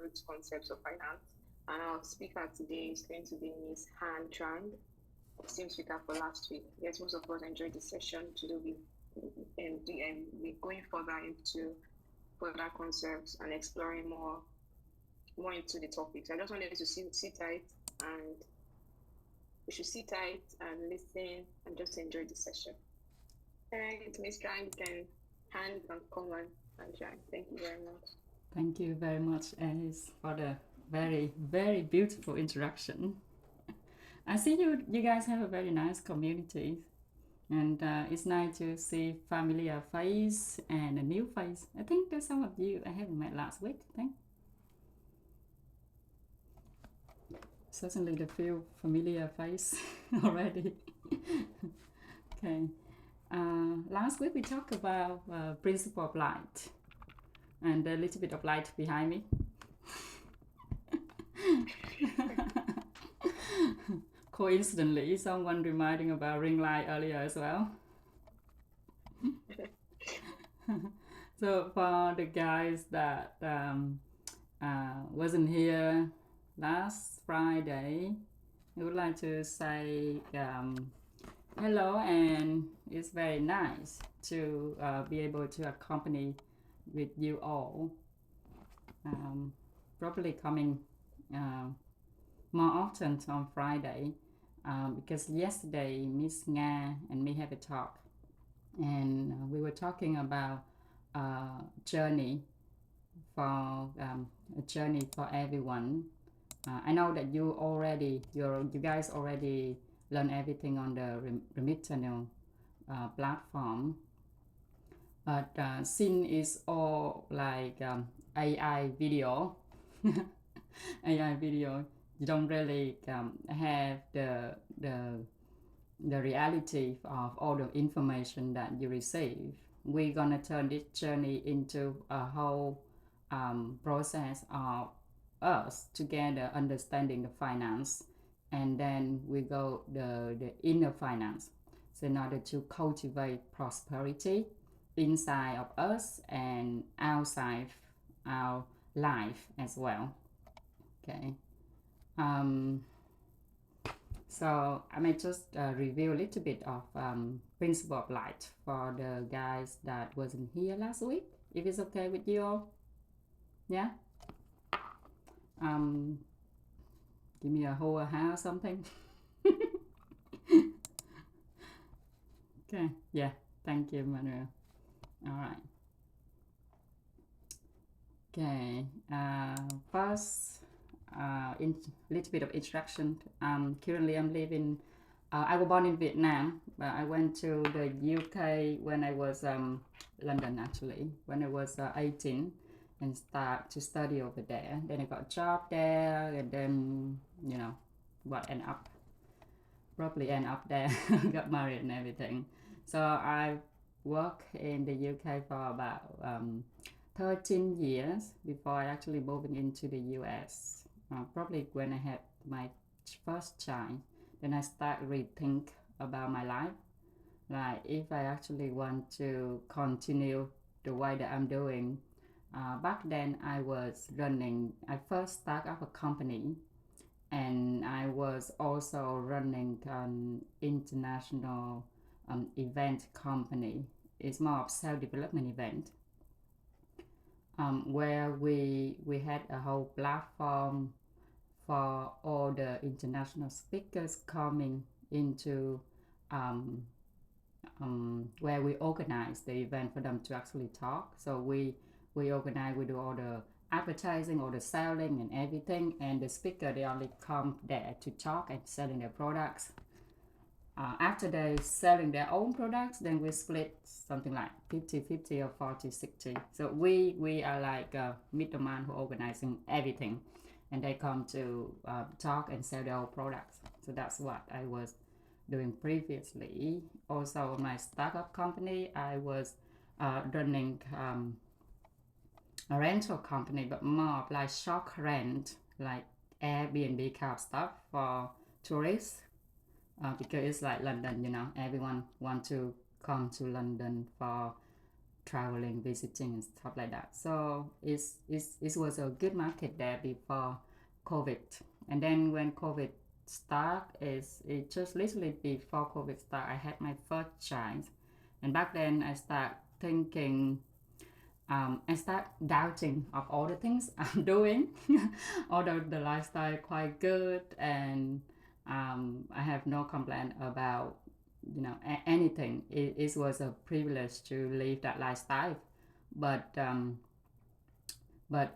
root concepts of finance. And our speaker today is going to be Miss Han Trang, the same speaker for last week. Yes, most of us enjoyed the session. Today we're going further into further concepts and exploring more into the topics. I just wanted to sit tight, and we should sit tight and listen and just enjoy the session. Thanks, Miss Trang. You can hand and come and Trang. Thank you very much. Thank you very much, Alice, for the very, very beautiful introduction. I see you guys have a very nice community, and it's nice to see familiar face and a new face. I think there's some of you I haven't met last week. I think certainly the few familiar face already. Okay. Last week we talked about principle of light, and a little bit of light behind me. Coincidentally, someone reminding about ring light earlier as well. So for the guys that wasn't here last Friday, I would like to say hello, and it's very nice to be able to accompany with you all. Probably coming more often on Friday, because yesterday Miss Nga and me had a talk, and we were talking about journey for a journey for everyone. I know that you guys already learn everything on the Remittano platform, but since it's all like AI video, AI video, you don't really have the reality of all the information that you receive. We're gonna turn this journey into a whole process of us together understanding the finance, and then we go the inner finance, so in order to cultivate prosperity inside of us and outside our life as well. Okay. So I may just review a little bit of principle of light for the guys that wasn't here last week, if it's okay with you all. Yeah. Give me a whole or something. Okay. Yeah. Thank you, Manuel. All right. Okay. First, in little bit of introduction. Currently, I'm living. I was born in Vietnam, but I went to the UK when I was London actually when I was 18, and start to study over there. Then I got a job there, and then probably end up there, got married and everything. So I worked in the UK for about 13 years before I actually moving into the US. Probably when I had my first child, then I start rethink about my life. Like if I actually want to continue the way that I'm doing. Back then I first started up a company, and I was also running an international event company. It's more of self-development event, where we had a whole platform for all the international speakers coming into where we organize the event for them to actually talk. So we organize, we do all the advertising, all the selling and everything, and the speaker, they only come there to talk and selling their products. After they selling their own products, then we split something like 50-50 or 40-60. So we are like a middleman who organizing everything, and they come to talk and sell their own products. So that's what I was doing previously. Also, my startup company, I was running a rental company, but more of like short rent, like Airbnb kind of stuff for tourists. Because it's like London, everyone want to come to London for traveling, visiting, and stuff like that. So it was a good market there before COVID. And then when COVID start, it just literally before COVID start, I had my first child, and back then I start thinking, I start doubting of all the things I'm doing, although the lifestyle quite good, and I have no complaint about anything. It was a privilege to live that lifestyle, but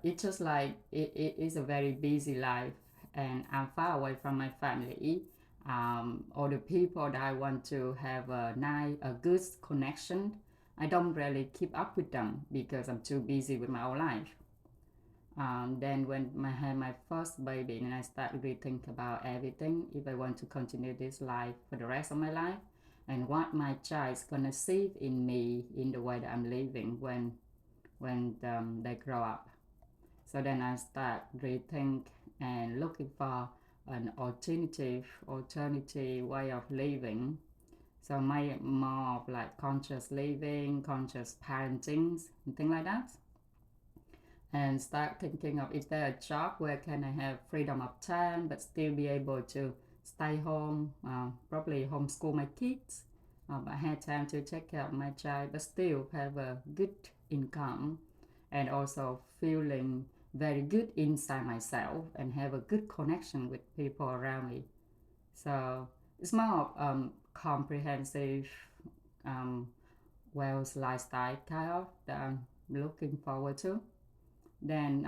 it's just like it is a very busy life, and I'm far away from my family. Or the people that I want to have a good connection, I don't really keep up with them because I'm too busy with my own life. Then when I had my first baby, and I started to think about everything, if I want to continue this life for the rest of my life, and what my child is gonna see in me in the way that I'm living when they grow up. So then I start rethink and looking for an alternative way of living. So my more of like conscious living, conscious parenting, and things like that. And start thinking of, is there a job where can I have freedom of time but still be able to stay home, probably homeschool my kids. I had time to take care of my child but still have a good income, and also feeling very good inside myself and have a good connection with people around me. So it's more of comprehensive wealth lifestyle kind of that I'm looking forward to. Then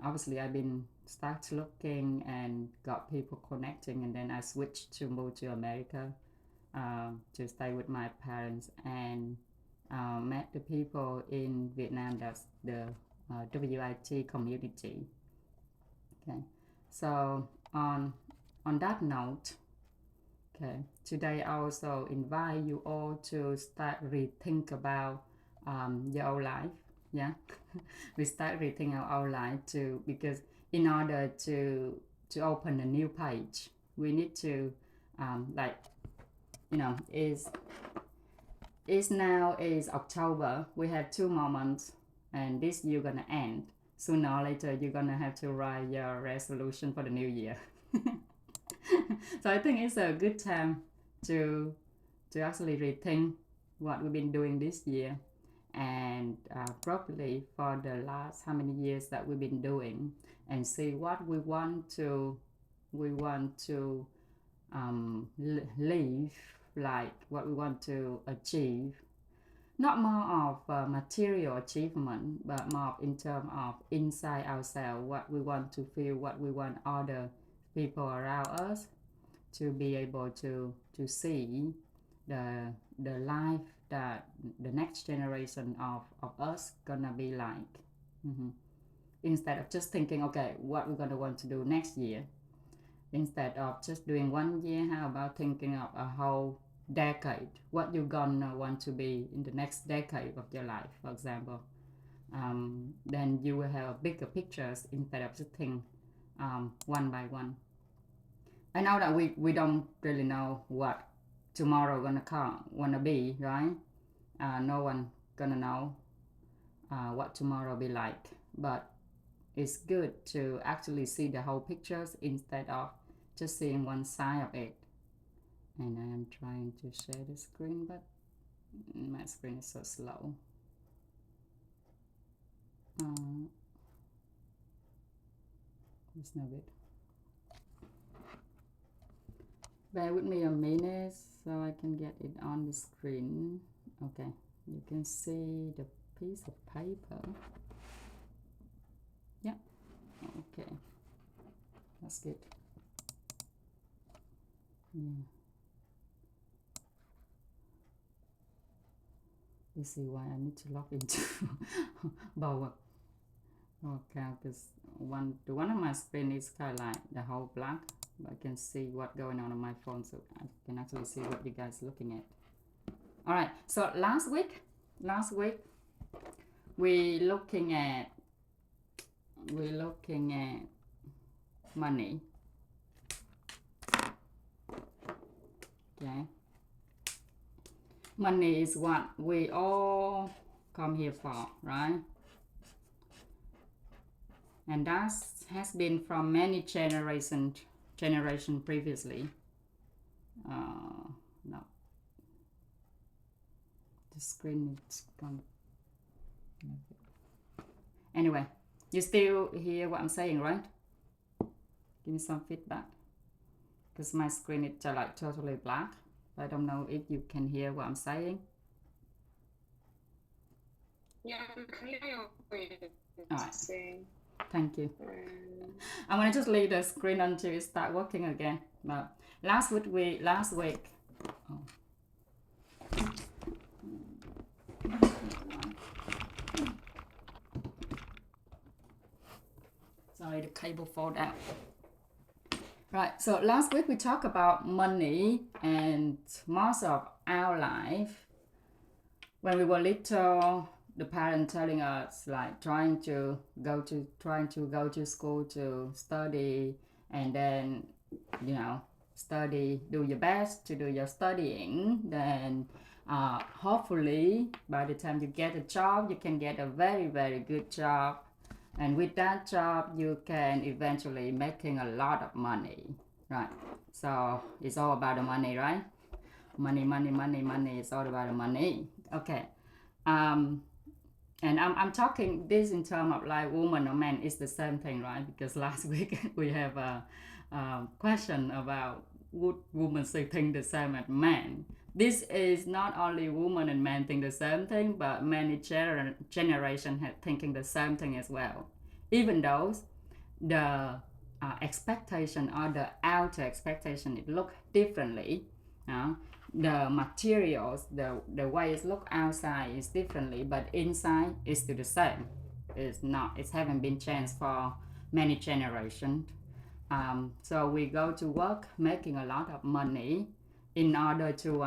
obviously I've been start looking and got people connecting, and then I switched to move to America to stay with my parents, and met the people in Vietnam. That's the WIT community. Okay, so on that note, okay, today I also invite you all to start rethink about your own life. Yeah, we start rethink our life too, because in order to open a new page, we need to like is now is October. We have 2 more months, and this year gonna end. Sooner or later, you're gonna have to write your resolution for the new year. So I think it's a good time to actually rethink what we've been doing this year, and probably for the last how many years that we've been doing, and see what we want to live, like what we want to achieve, not more of material achievement, but more in terms of inside ourselves, what we want to feel, what we want other people around us to be able to see the life that the next generation of us gonna be like. Mm-hmm. Instead of just thinking, okay, what we're gonna want to do next year, instead of just doing 1 year, how about thinking of a whole decade, what you're gonna want to be in the next decade of your life, for example. Then you will have bigger pictures instead of just think one by one. I know that we don't really know what tomorrow gonna be, right? No one gonna know what tomorrow be like, but it's good to actually see the whole pictures instead of just seeing one side of it. And I am trying to share the screen, but my screen is so slow. It's no good. Bear with me a minute so I can get it on the screen. Okay, you can see the piece of paper. Yeah, okay, that's good. Yeah. You see why I need to log into Bower. Okay, because one of my screen is kind of like the whole black, but I can see what's going on my phone, so I can actually see what you guys are looking at. All right, so last week we're looking at money. Okay, Money is what we all come here for, right? And that has been from many generation previously. No, the screen is gone. Anyway, you still hear what I'm saying, right? Give me some feedback, because my screen is like totally black. I don't know if you can hear what I'm saying. Yeah, we can hear you. All right. Saying, Thank you. I'm gonna just leave the screen until it start working again. But last week, oh. Sorry, the cable fall down. Right, so last week we talked about money, and most of our life, when we were little, the parent telling us like trying to go to school to study, and then study, do your best to do your studying, then hopefully by the time you get a job, you can get a very, very good job, and with that job you can eventually making a lot of money, right? So it's all about the money, right? Money. It's all about the money. Okay. And I'm talking this in terms of like woman or man. It's the same thing, right? Because last week we have a question about would women say think the same as men. This is not only women and men think the same thing, but many generation have thinking the same thing as well. Even though the expectation or the outer expectation it look differently. The materials, the way it look outside is differently, but inside is still the same. It's not. It haven't been changed for many generations. So we go to work making a lot of money in order to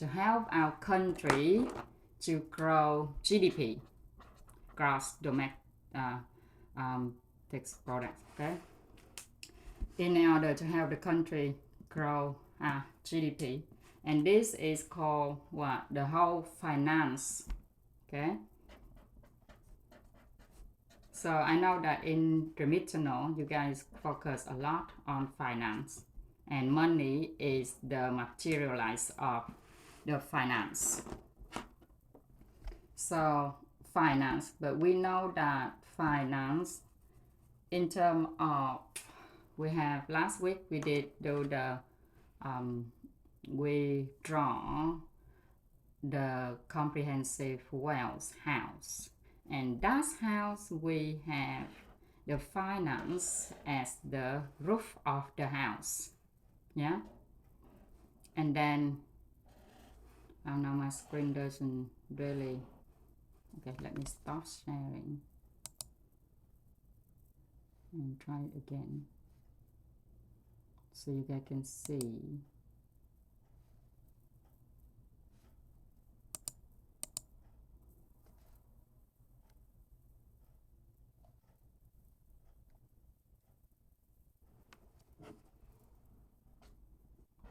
help our country to grow GDP, gross domestic product. Okay, in order to help the country grow GDP, and this is called what, the whole finance. Okay, so I know that in Remittanol you guys focus a lot on finance, and money is the materialize of the finance. So finance, but we know that finance in terms of, we have last week we did do the we draw the comprehensive wealth house, and that house we have the finance as the roof of the house. Yeah, and then oh no, my screen doesn't really. Okay, let me stop sharing and try it again so you guys can see.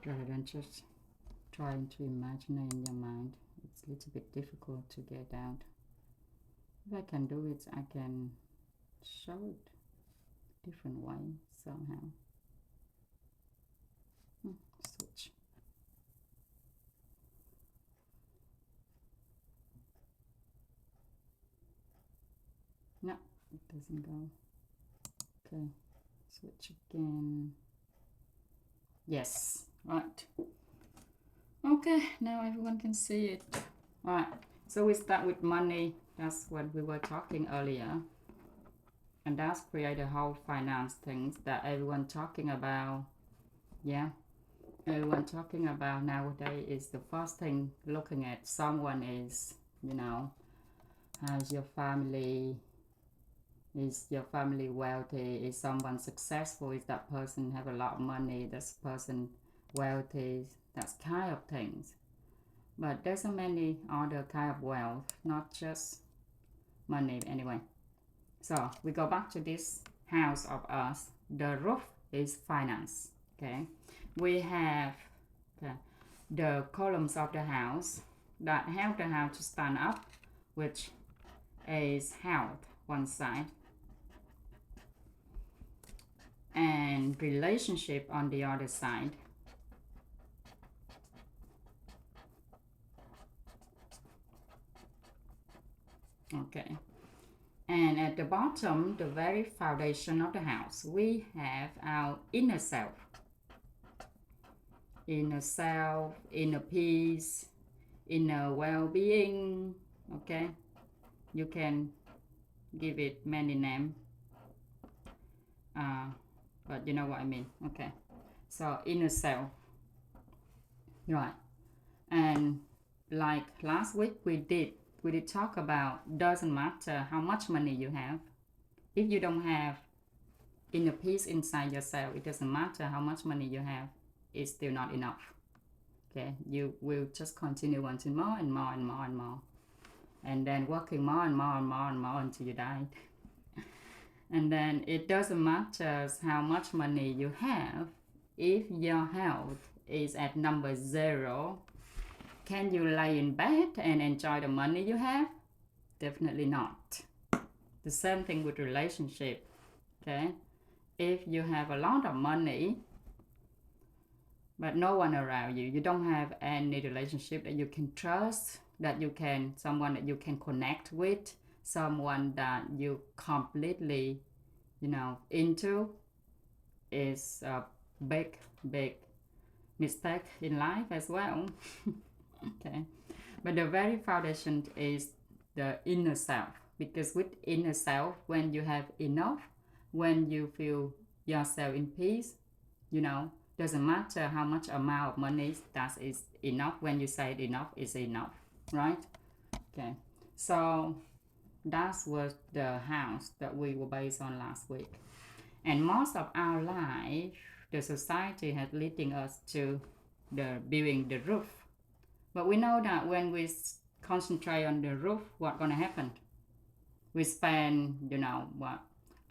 Rather than just trying to imagine it in your mind, it's a little bit difficult to get out. If I can do it, I can show it different way somehow. Switch. No, it doesn't go. Okay, switch again. Yes, right. Okay, now everyone can see it. Alright, so we start with money. That's what we were talking earlier. And that's create a whole finance things that everyone talking about. Yeah, everyone talking about nowadays is the first thing looking at someone is, how's your family? Is your family wealthy? Is someone successful? Is that person have a lot of money? This person wealthy? That's kind of things. But there's so many other kind of wealth, not just money anyway. So we go back to this house of us. The roof is finance. Okay, we have the columns of the house. that help the house to stand up, which is health one side, and relationship on the other side. Okay. And at the bottom, the very foundation of the house, we have our inner self. Inner self, inner peace, inner well-being. Okay, you can give it many names, but you know what I mean. Okay, so inner self, right? And like last week we did talk about, doesn't matter how much money you have, if you don't have inner peace inside yourself, it doesn't matter how much money you have, it's still not enough. Okay, you will just continue wanting more and more and more and more, and then working more and more and more and more until you die. And then it doesn't matter how much money you have, if your health is at number 0. Can you lay in bed and enjoy the money you have? Definitely not. The same thing with relationship. Okay, if you have a lot of money but no one around you, you don't have any relationship that you can trust, that you can, someone that you can connect with, someone that you completely, into, is a big mistake in life as well. Okay, but the very foundation is the inner self, because with inner self, when you have enough, when you feel yourself in peace, doesn't matter how much amount of money that is enough. When you say enough is enough, right? Okay, so that was the house that we were based on last week. And most of our life, the society has leading us to the building the roof. But we know that when we concentrate on the roof, what's gonna happen? We spend,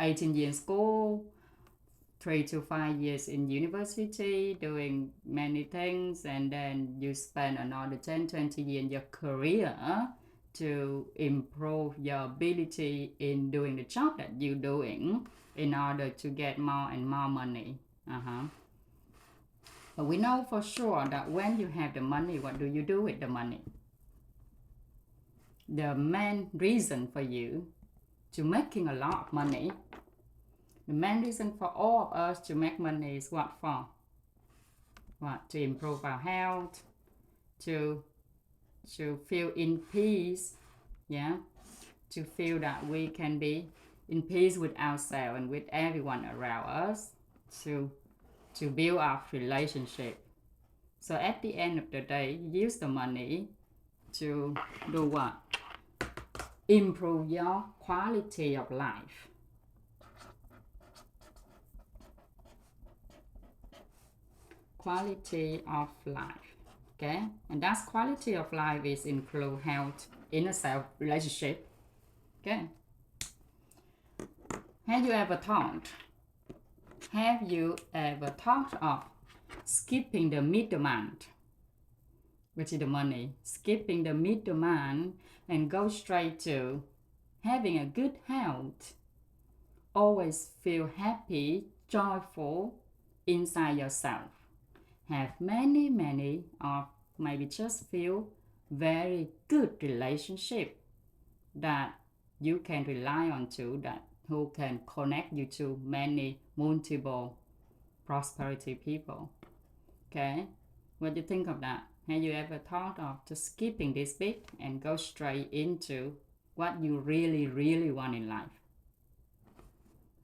18 years in school, 3 to 5 years in university, doing many things, and then you spend another 10, 20 years in your career to improve your ability in doing the job that you're doing in order to get more and more money. But we know for sure that when you have the money, what do you do with the money? The main reason for you to making a lot of money, the main reason for all of us to make money is what for? What? To improve our health, to feel in peace, yeah? To feel that we can be in peace with ourselves and with everyone around us, to build our relationship. So at the end of the day, use the money to do what? Improve your quality of life. Quality of life. Okay, and that's quality of life is include health, inner self, relationship. Okay. Have you ever thought of skipping the middleman, which is the money, skipping the middleman and go straight to having a good health, always feel happy, joyful inside yourself, have many or maybe just feel very good relationship that you can rely on to, that who can connect you to many multiple prosperity people. Okay, what do you think of that? Have you ever thought of just skipping this bit and go straight into what you really want in life?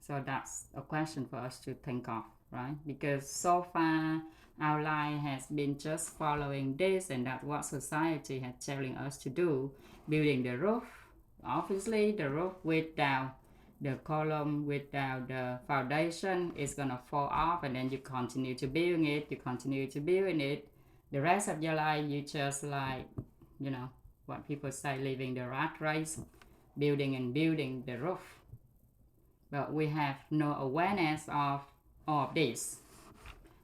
So that's a question for us to think of, right? Because so far our life has been just following this and that, what society has telling us to do, building the roof. Obviously the roof without the column, without the foundation, is gonna fall off, and then you continue to build it. The rest of your life you just like, what people say, living the rat race, building the roof. But we have no awareness of all of this.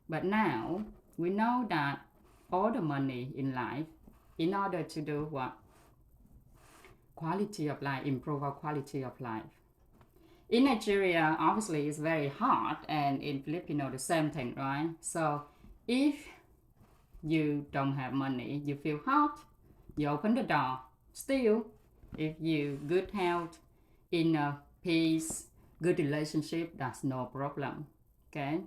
But now we know that all the money in life in order to do what? Quality of life, improve our quality of life. In Nigeria, obviously, it's very hard, and in Filipino, the same thing, right? So, if you don't have money, you feel hot, you open the door. Still, if you good health, inner peace, good relationship, that's no problem. Okay?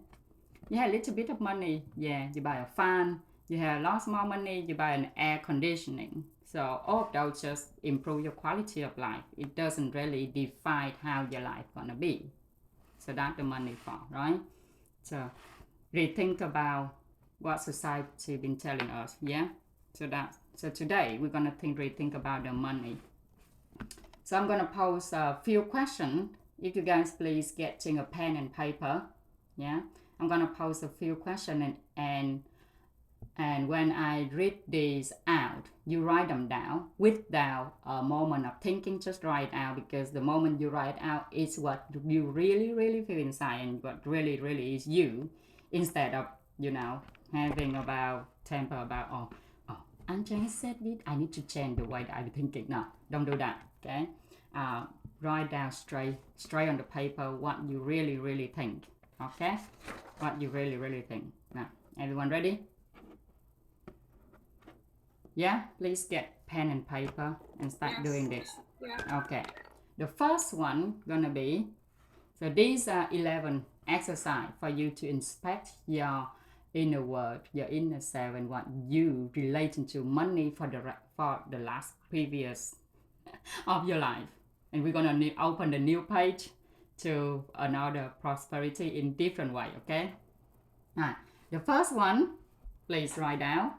You have a little bit of money, yeah, you buy a fan. You have lots more money, you buy an air conditioning. So all of those just improve your quality of life. It doesn't really define how your life gonna be. So that's the money for, right? So rethink about what society been telling us, yeah? So today we're gonna rethink about the money. So I'm gonna pose a few questions. If you guys please getting a pen and paper, yeah? I'm gonna pose a few questions and when I read these out, you write them down without a moment of thinking. Just write out, because the moment you write out is what you really feel inside and what really is you, instead of having about temper about Angela said it, I need to change the way that I'm thinking. No, don't do that. Okay, write down straight on the paper what you really think. Okay, what you really think. Now, everyone ready? Yeah, please get pen and paper and start doing this. Yeah. Okay, the first one gonna be, so these are 11 exercise for you to inspect your inner world, your inner self, and what you relating to money for the last previous of your life. And we're gonna open the new page to another prosperity in different way. Okay. Right. The first one, please write down.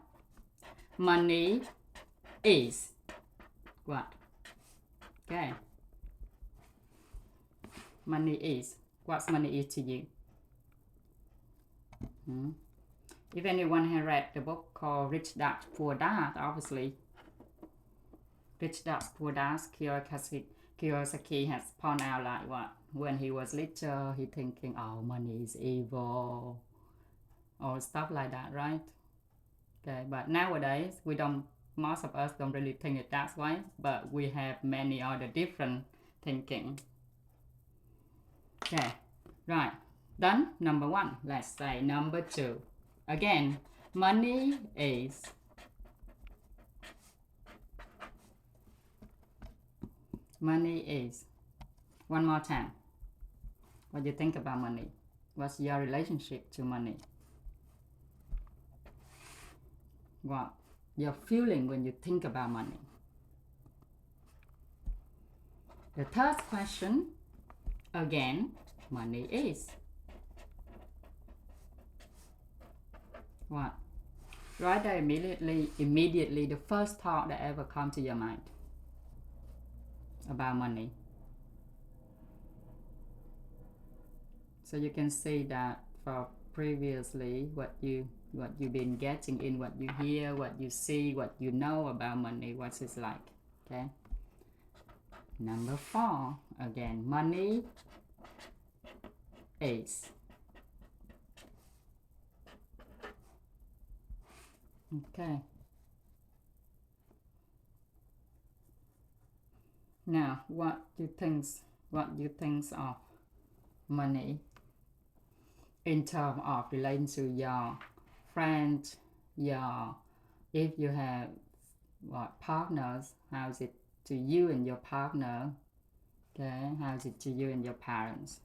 Money is what? Okay. Money is. What's money is to you? If anyone has read the book called Rich Dad Poor Dad, obviously Rich Dad Poor Dad, Kiyosaki has pointed out like what? When he was little, he thinking, oh, money is evil, or stuff like that, right? Okay, but nowadays most of us don't really think it that way, but we have many other different thinking. Okay, right, done number one. Let's say number two. Again, money is one more time. What do you think about money? What's your relationship to money? What your feeling when you think about money? The third question, again, money is what? Right there, immediately the first thought that ever come to your mind about money. So you can see that for previously what you've been getting in, what you hear, what you see, what you know about money, what's it like. Okay. Number four, again, money is. Okay. Now, what do you think of money in terms of relating to your friends, if you have partners, how is it to you and your partner? Okay, how is it to you and your parents?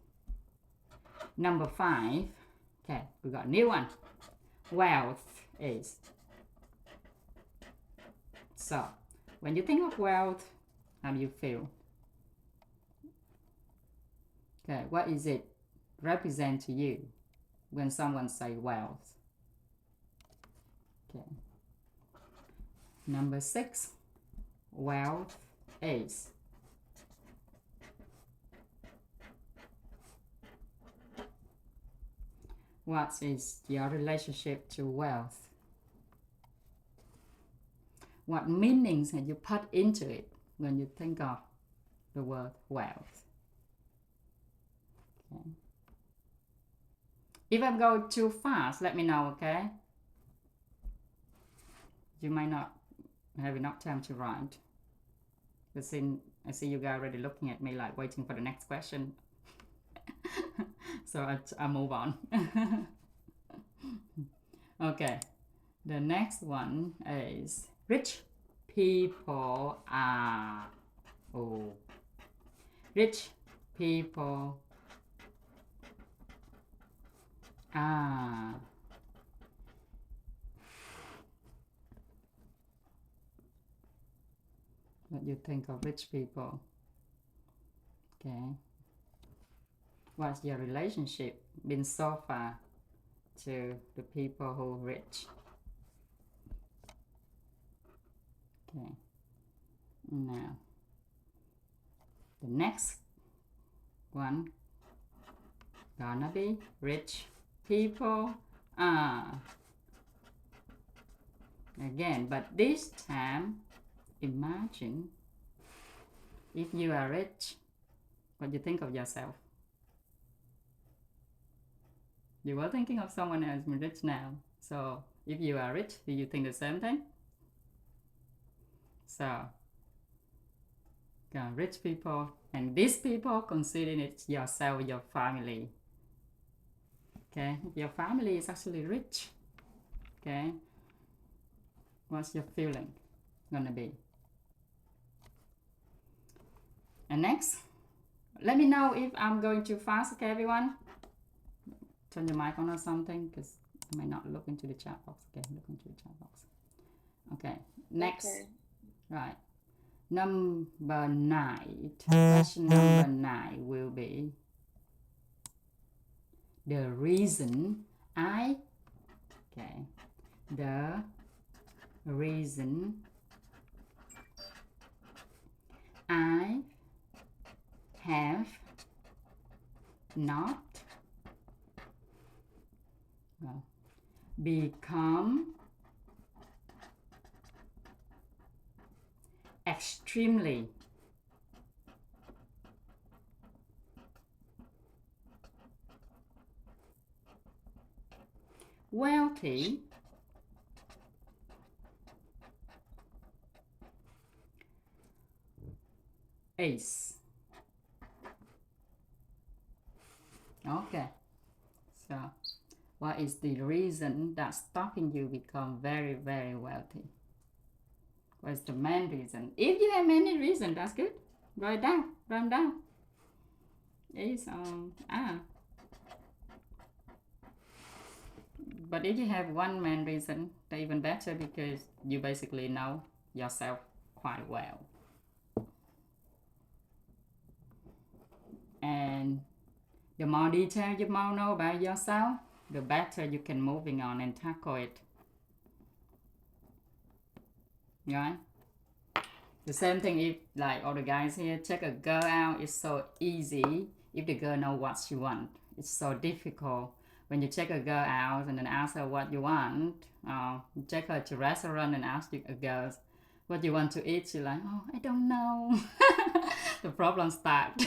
Number five, okay, we got a new one. Wealth is. So, when you think of wealth, how do you feel? Okay, what is it represent to you when someone say wealth? Okay. Number six, wealth is. What is your relationship to wealth? What meanings have you put into it when you think of the word wealth? Okay. If I go too fast, let me know, okay? You might not I have enough time to write. But since I see you guys already looking at me like waiting for the next question, so I move on. Okay, the next one is rich people are. Oh, rich people are. What do you think of rich people? Okay. What's your relationship been so far to the people who are rich? Okay. Now, the next one gonna be rich people are. Again, but this time, imagine if you are rich, what do you think of yourself? You were thinking of someone else rich now. So if you are rich, do you think the same thing? So, rich people, and these people consider it yourself, your family. Okay, if your family is actually rich, okay, what's your feeling gonna be? And next, let me know if I'm going too fast, okay, everyone? Turn your mic on or something, because I might not look into the chat box. Okay, look into the chat box. Okay, next. Okay. Right. Number 9. Question number 9 will be the reason the reason I have not become extremely wealthy is. Okay, so what is the reason that's stopping you become very, very wealthy? What's the main reason? If you have many reasons, that's good. Write them down. Is but if you have one main reason, that's even better because you basically know yourself quite well. And the more detail you more know about yourself, the better you can moving on and tackle it. Right? The same thing if like all the guys here check a girl out, it's so easy if the girl know what she want. It's so difficult when you check a girl out and then ask her what you want. Check her to restaurant and ask a girl what you want to eat. She's like, oh, I don't know. The problem starts.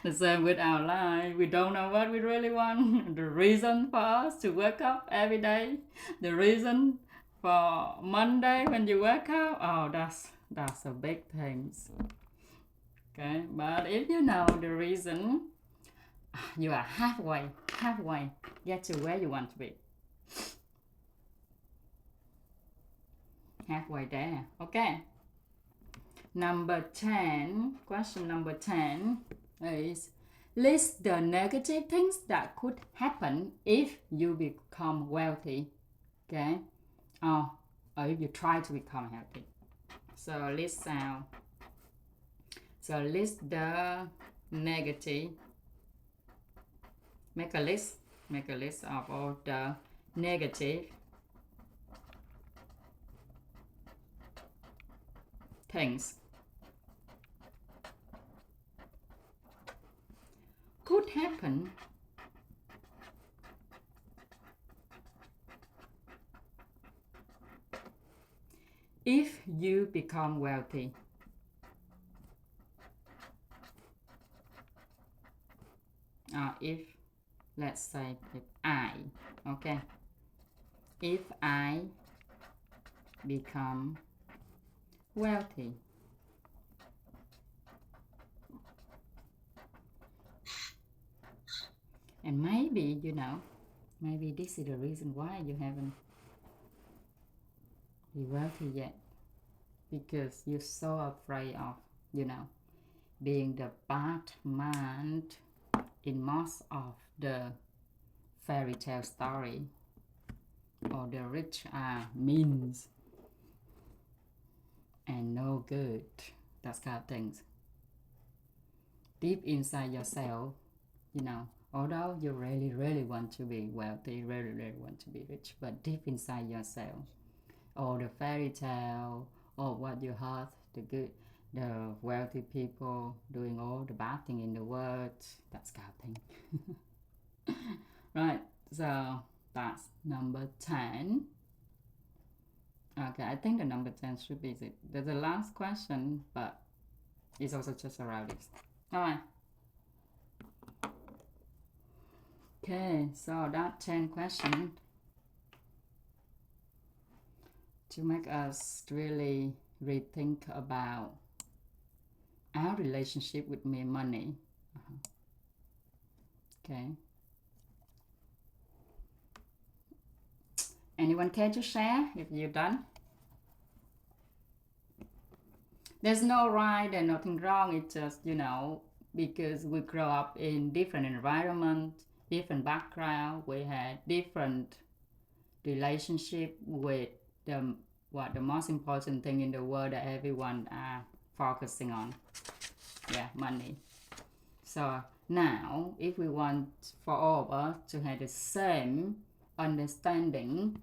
The same with our life. We don't know what we really want. The reason for us to wake up every day, the reason for Monday when you wake up, oh, that's a big thing. Okay, but if you know the reason, you are halfway get to where you want to be. Halfway there. Okay. Number 10, question number 10 is list the negative things that could happen if you become wealthy. Okay. Or if you try to become healthy. So list out. So list the negative. Make a list of all the negative things could happen if you become wealthy. If, let's say, if I become wealthy. And maybe, maybe this is the reason why you haven't been wealthy yet. Because you're so afraid of, you know, being the Batman in most of the fairy tale story, or the rich are means and no good. That's kind of things. Deep inside yourself, although you really, really want to be wealthy, really, really want to be rich, but deep inside yourself, all the fairy tale, or what you heard, the wealthy people doing all the bad thing in the world, that's kind of thing. Right, so that's number 10. Okay, I think the number 10 should be it. There's a last question, but it's also just around this. All right. Okay, so that 10 question to make us really rethink about our relationship with money. Okay. Anyone care to share if you're done? There's no right and nothing wrong. It's just, because we grow up in different environment, different background, we had different relationship with the most important thing in the world that everyone are focusing on. Yeah, money. So now, if we want for all of us to have the same understanding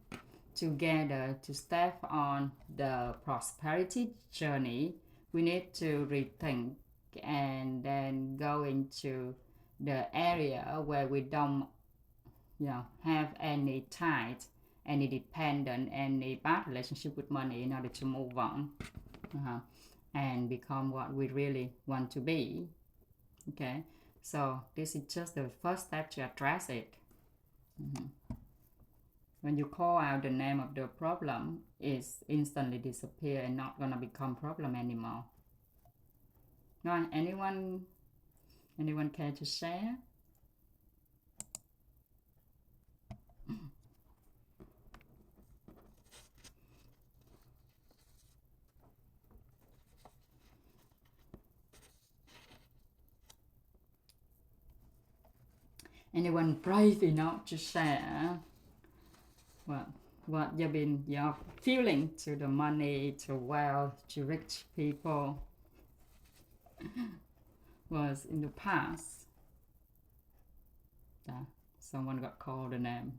together to step on the prosperity journey, we need to rethink and then go into the area where we don't have any tight, any dependent, any bad relationship with money in order to move on and become what we really want to be. Okay, so this is just the first step to address it. When you call out the name of the problem, it's instantly disappear and not gonna become problem anymore. Right, anyone care to share? Anyone brave enough to share what you've been feeling to the money, to wealth, to rich people was in the past? Yeah, someone got called a name.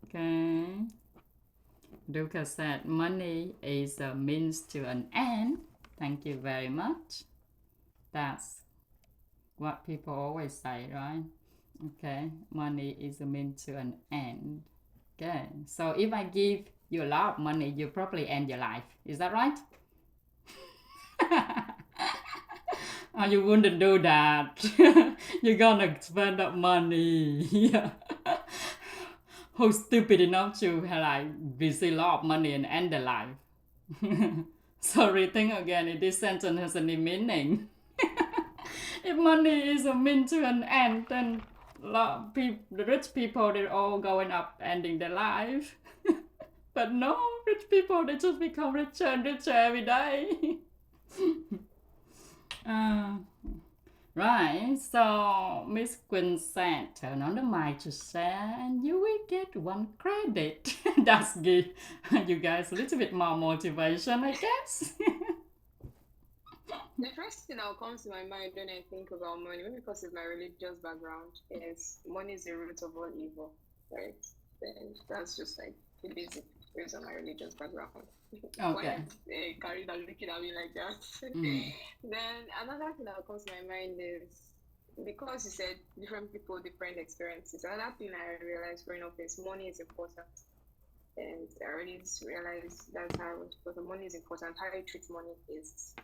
Okay. Duca said money is a means to an end. Thank you very much. That's what people always say, right? Okay, money is a means to an end. Okay, so if I give you a lot of money, you probably end your life. Is that right? Oh, you wouldn't do that. You're gonna spend that money. Yeah. Who's stupid enough to receive a lot of money and end their life? So rethink again if this sentence has any meaning. If money is a means to an end, then a lot of people, the rich people, they're all going up, ending their life. But no, rich people, they just become richer and richer every day. Right, so Miss Quinn said, turn on the mic to share and you will get one credit. That's give you guys a little bit more motivation, I guess. The first thing that comes to my mind when I think about money, maybe because of my religious background, is money is the root of all evil, right? And that's just like the basic based on my religious background. Okay. Why Carrie are looking at me like that? Then another thing that comes to my mind is because you said different people, different experiences. Another thing I realized growing up is money is important. And I already realized that's how because money is important. How you treat money is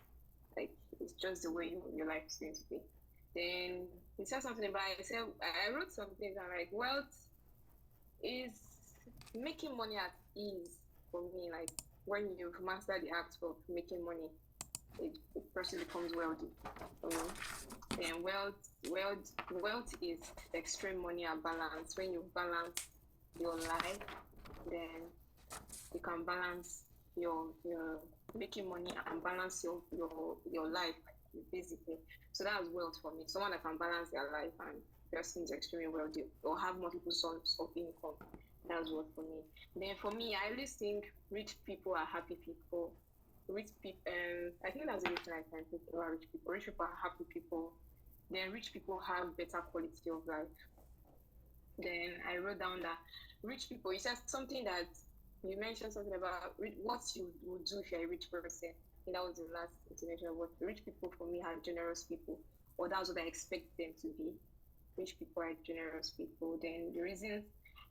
like it's just the way your life is going to be. Then he said something about, I wrote something that like wealth is making money at ease for me. Like when you've mastered the act of making money, a person becomes wealthy for me. Then wealth is extreme money and balance. When you balance your life, then you can balance your making money and balance your life basically. So that's wealth for me. Someone that can balance their life and person is extremely wealthy or have multiple sources of income. That's what for me. Then for me, I always think rich people are happy people. Rich people, I think that's the reason I can think about rich people. Rich people are happy people. Then rich people have better quality of life. Then I wrote down that rich people, you said something that you mentioned something about what you would do if you're a rich person. I think that was the last intervention of what rich people for me are generous people, or that's what I expect them to be. Rich people are generous people. Then the reason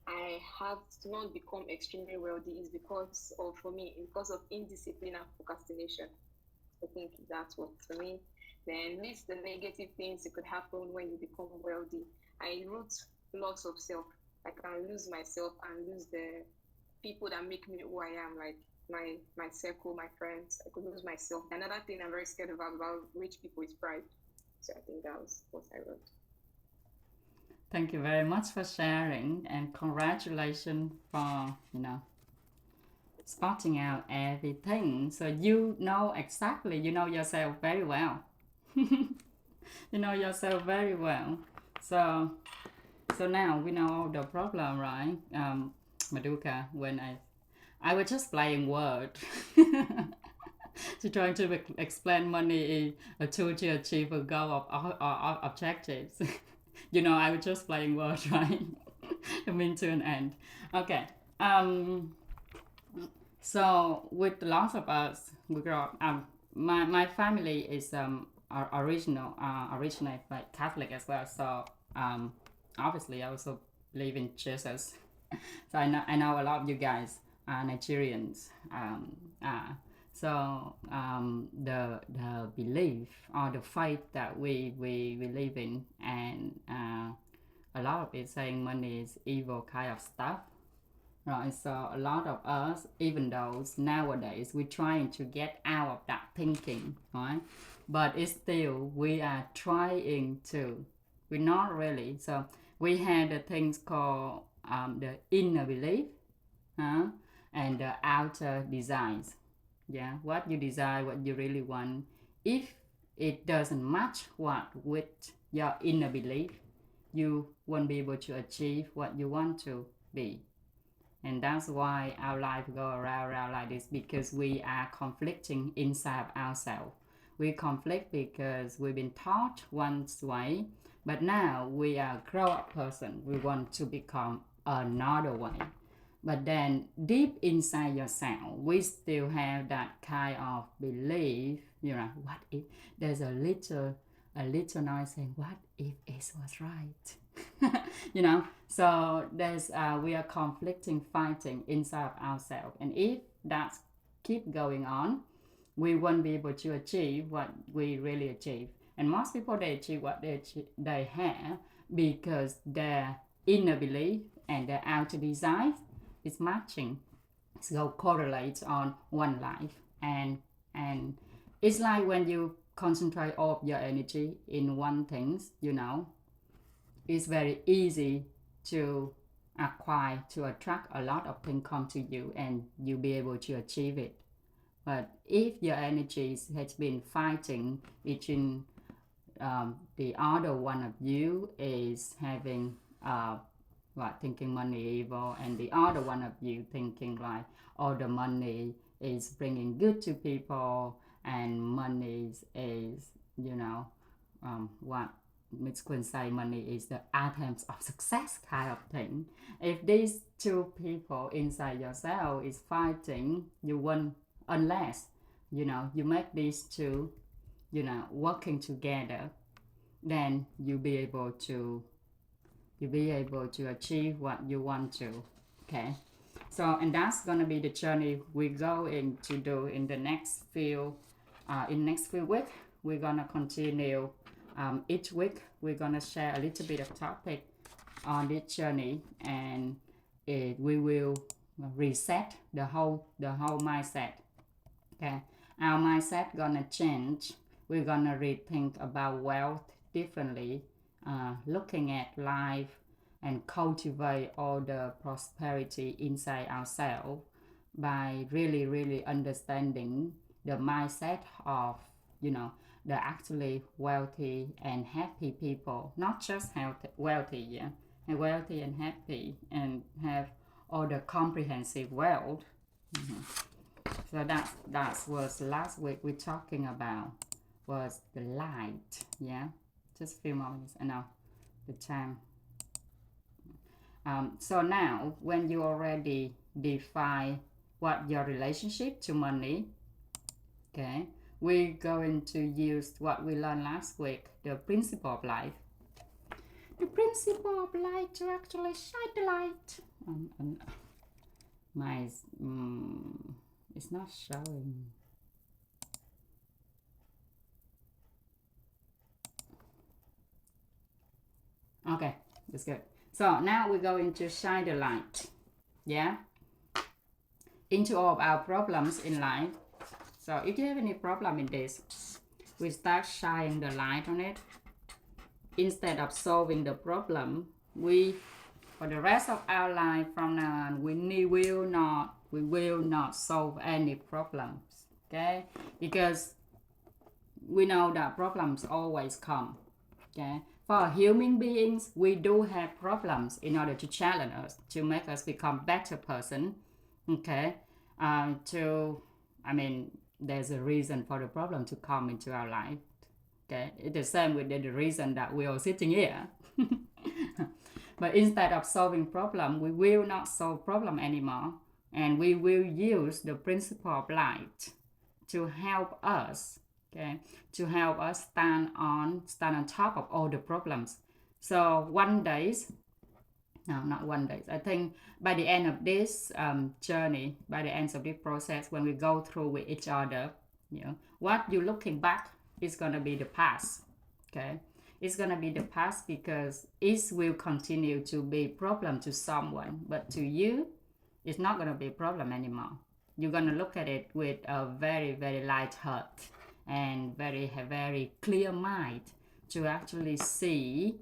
I have not become extremely wealthy is because of, for me, because of indiscipline and procrastination. I think that's what for me. Then list the negative things that could happen when you become wealthy. I wrote lots of self. I can lose myself and lose the people that make me who I am, like my circle, my friends. I could lose myself. Another thing I'm very scared about rich people is pride. So I think that was what I wrote. Thank you very much for sharing, and congratulations for spotting out everything. So you know exactly, you know yourself very well. You know yourself very well. So now we know all the problem, right? Maduka, when I was just playing word to trying to explain money a tool to achieve a goal of objectives. I was just playing word, right? I mean to an end. Okay. So with lots of us, we grew up. My family is originally like Catholic as well. So obviously I also believe in Jesus. So I know a lot of you guys are Nigerians. The belief or the faith that we live in, and a lot of it saying money is evil kind of stuff. Right, so a lot of us, even those nowadays, we're trying to get out of that thinking, right? But it's still, we are trying to. We're not really. So we had the things called the inner belief, huh? And the outer desires. Yeah, what you desire, what you really want. If it doesn't match what with your inner belief, you won't be able to achieve what you want to be. And that's why our life go around like this, because we are conflicting inside ourselves. We conflict because we've been taught one way, but now we are a grown-up person. We want to become another way. But then deep inside yourself, we still have that kind of belief, what if there's a little noise saying, what if it was right? So there's we are conflicting, fighting inside of ourselves. And if that keep going on, we won't be able to achieve what we really achieve. And most people, they achieve what they have because their inner belief and their outer desire is matching, so correlates on one life. And it's like when you concentrate all of your energy in one thing, it's very easy to acquire, to attract a lot of things come to you, and you'll be able to achieve it. But if your energy has been fighting between the other one of you is having thinking money evil, and the other one of you thinking like all the money is bringing good to people, and money is what Miss Quinn say, money is the items of success kind of thing. If these two people inside yourself is fighting, you won't, unless you make these two working together, then you'll be able to achieve what you want to. Okay, so and that's gonna be the journey we're going to do in the next few weeks. We're gonna continue Each week we're gonna share a little bit of topic on this journey, and we will reset the whole mindset. Okay, our mindset gonna change. We're gonna rethink about wealth differently, looking at life and cultivate all the prosperity inside ourselves by really, really understanding the mindset of, you know, the actually wealthy and happy people, not just healthy, wealthy, yeah, and wealthy and happy and have all the comprehensive wealth. So that was last week we're talking about was the light. Yeah, just a few moments. I know the time. So now when you already define what your relationship to money, okay, we're going to use what we learned last week, the principle of life. The principle of light to actually shine the light. My it's not showing. Okay, that's good. So now we're going to shine the light, yeah, into all of our problems in life. So if you have any problem in this, we start shining the light on it. Instead of solving the problem, we, for the rest of our life from now on, we will not solve any problems, okay? Because we know that problems always come, okay? For human beings, we do have problems in order to challenge us, to make us become better person, okay? There's a reason for the problem to come into our life, okay? It's the same with the reason that we are sitting here. But instead of solving problem, we will not solve problem anymore, and we will use the principle of light to help us, okay, to help us stand on top of all the problems. So one day, no, not one day, I think by the end of this journey, by the end of this process, when we go through with each other, what you're looking back is going to be the past, okay? It's going to be the past because it will continue to be a problem to someone, but to you it's not going to be a problem anymore. You're going to look at it with a very, very light heart and very clear mind to actually see,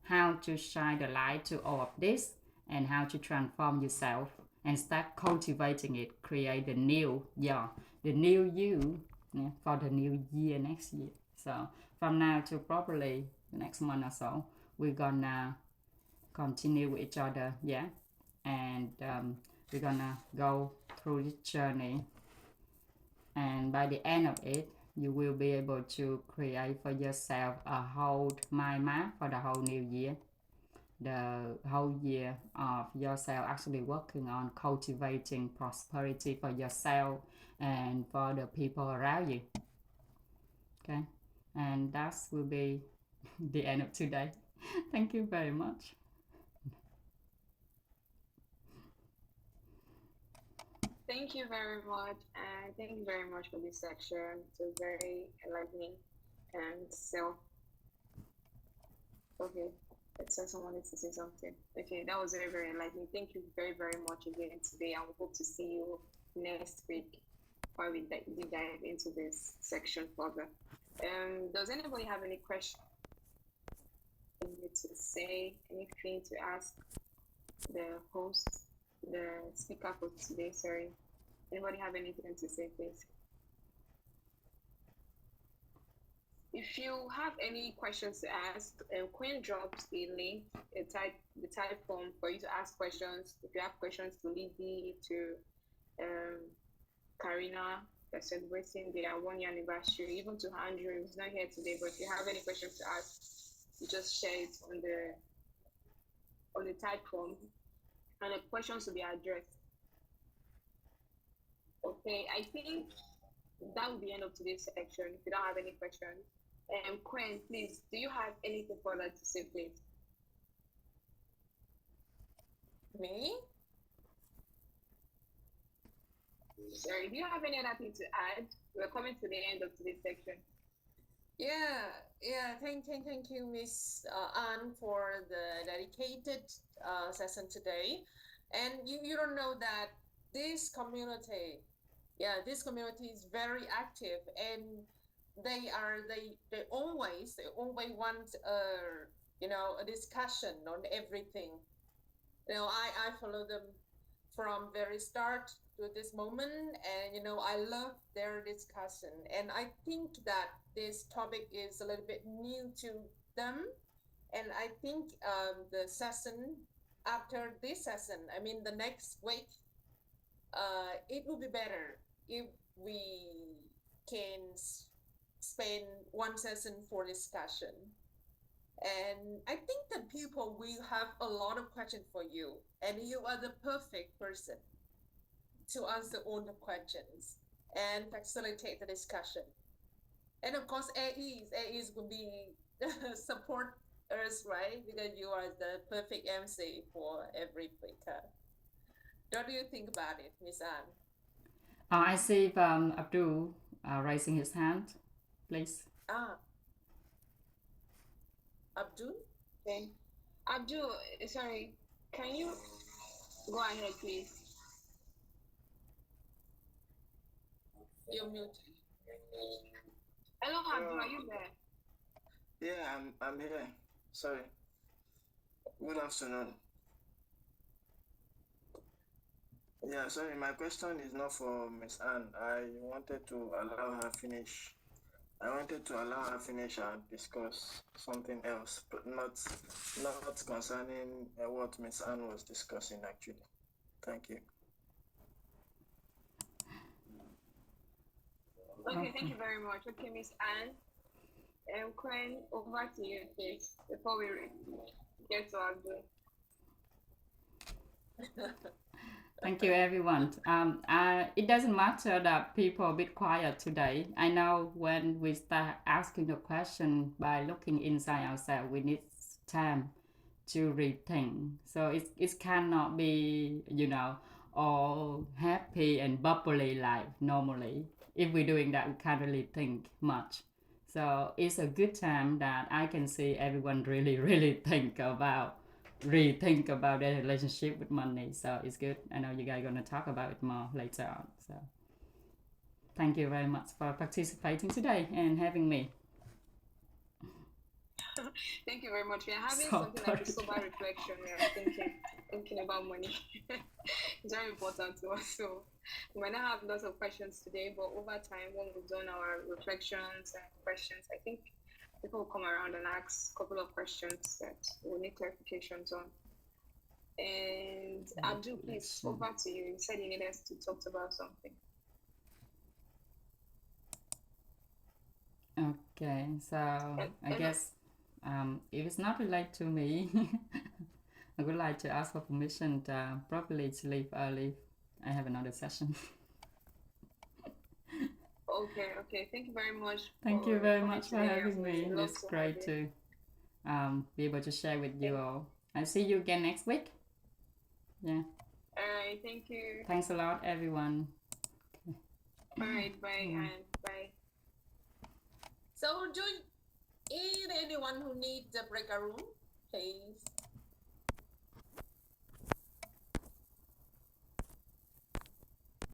how to shine the light to all of this and how to transform yourself and start cultivating it, create the new you, for the new year next year. So from now to probably the next month or so, we're gonna continue with each other, yeah, and we're gonna go through this journey, and by the end of it you will be able to create for yourself a whole mind map for the whole new year, the whole year of yourself actually working on cultivating prosperity for yourself and for the people around you, okay? And that will be the end of today. Thank you very much. Thank you very much, and thank you very much for this section. It was very enlightening and self. Okay, it says someone needs to say something. Okay, that was very, very enlightening. Thank you very, very much again today, and we hope to see you next week while we dive into this section further. Does anybody have any questions to say, anything to ask the host, the speaker for today? Sorry. Anybody have anything to say, please? If you have any questions to ask, Quinn drops a link, the type form for you to ask questions. If you have questions to Libby, to Karina, they're celebrating their 1 year anniversary, even to Andrew, who's not here today, but if you have any questions to ask, you just share it on the type form, and the questions will be addressed. Okay, I think that will be the end of today's section. If you don't have any questions, Quinn, please, do you have anything further to say, please? Me? Sorry, do you have any other thing to add? We're coming to the end of today's section. Yeah. Thank you, Miss Anne, for the dedicated session today. And you don't know that this community, this community is very active, and they always want a discussion on everything. I follow them from very start to this moment, and I love their discussion, and I think that this topic is a little bit new to them, and I think the session after this session, I mean the next week, it will be better if we can spend one session for discussion. And I think that people will have a lot of questions for you, and you are the perfect person to answer all the questions and facilitate the discussion. And of course, AEs will be support us, right? Because you are the perfect MC for every speaker. What do you think about it, Miss Anne? I see Abdul raising his hand, please. Ah, Abdul? Okay. Abdul, sorry, can you go ahead, please? You're muted. Hello, Abdul, are you there? Yeah, I'm here. Sorry. Good afternoon. Yeah, sorry, my question is not for Miss Anne. I wanted to allow her finish. I wanted to allow her finish and discuss something else, but not concerning what Miss Anne was discussing actually. Thank you. Okay, thank you very much. Okay, Miss Anne. Quinn, over to you, please, before we get to Abdul. Thank you, everyone. It doesn't matter that people are a bit quiet today. I know when we start asking a question by looking inside ourselves, we need time to rethink. So it cannot be, all happy and bubbly like normally. If we're doing that, we can't really think much. So it's a good time that I can see everyone really, really rethink about their relationship with money. So it's good. I know you guys are going to talk about it more later on. So thank you very much for participating today and having me. Thank you very much. We are having So something like a sober reflection. We are thinking about money. It's very important to us. So we might not have lots of questions today, but over time, when we've done our reflections and questions, I think people will come around and ask a couple of questions that we'll need clarifications on. And Abdul, please, over to you. You said you needed us to talk about something. Okay, so I guess if it's not related to me, I would like to ask for permission to probably to leave early. I have another session. Okay. Thank you very much. Thank you very much for having me. It's great to be able to share with you all. I'll see you again next week. Yeah. All right. Thank you. Thanks a lot, everyone. All right. Bye and bye. So, anyone who needs a breakout room, please